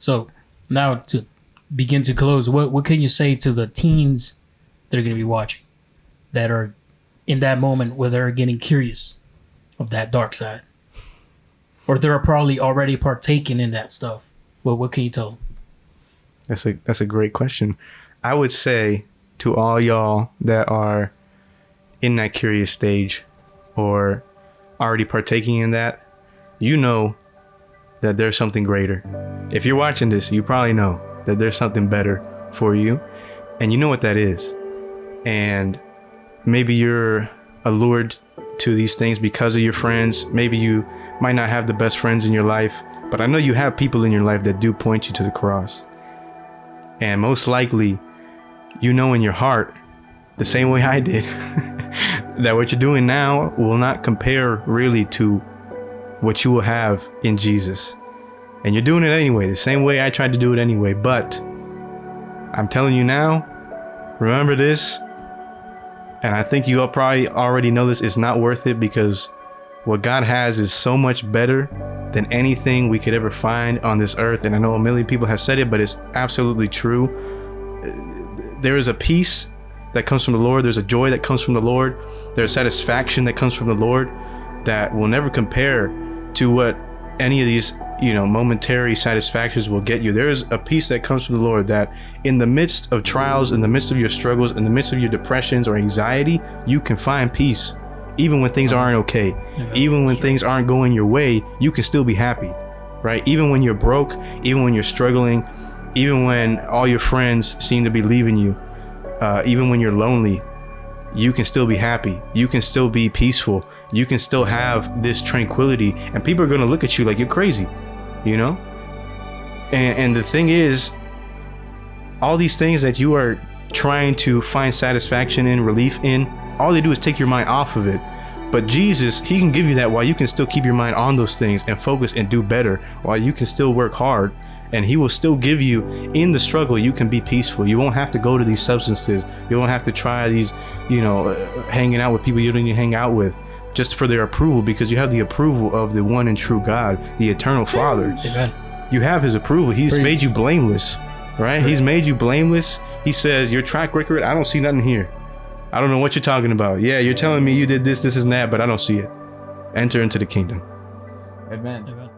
So now to begin to close, what can you say to the teens that are going to be watching, that are in that moment where they're getting curious of that dark side, or they're probably already partaking in that stuff? Well, what can you tell them? That's a great question. I would say to all y'all that are in that curious stage or already partaking in that, you know that there's something greater. If you're watching this, you probably know that there's something better for you, and you know what that is. And maybe you're allured to these things because of your friends. Maybe you might not have the best friends in your life, but I know you have people in your life that do point you to the cross. And most likely, you know in your heart, the same way I did, that what you're doing now will not compare really to what you will have in Jesus. And you're doing it anyway, the same way I tried to do it anyway. But I'm telling you now, remember this, and I think you all probably already know this, it's not worth it, because what God has is so much better than anything we could ever find on this earth. And I know a million people have said it, but it's absolutely true. There is a peace that comes from the Lord. There's a joy that comes from the Lord. There's satisfaction that comes from the Lord that will never compare to what any of these, momentary satisfactions will get you. There is a peace that comes from the Lord that in the midst of trials, in the midst of your struggles, in the midst of your depressions or anxiety, you can find peace. Even when things aren't okay, even when things aren't going your way, you can still be happy, right? Even when you're broke, even when you're struggling, even when all your friends seem to be leaving you, even when you're lonely, you can still be happy. You can still be peaceful. You can still have this tranquility, and people are going to look at you like you're crazy, And the thing is, all these things that you are trying to find satisfaction in, relief in, all they do is take your mind off of it. But Jesus, he can give you that while you can still keep your mind on those things and focus and do better, while you can still work hard. And he will still give you, in the struggle, you can be peaceful. You won't have to go to these substances. You won't have to try these, hanging out with people you don't need to hang out with just for their approval, because you have the approval of the one and true God, the eternal Father. Amen. You have his approval. He's made you blameless, right? He's made you blameless. He says, your track record, I don't see nothing here. I don't know what you're talking about. Yeah, you're telling me you did this, and that, but I don't see it. Enter into the kingdom. Amen. Amen.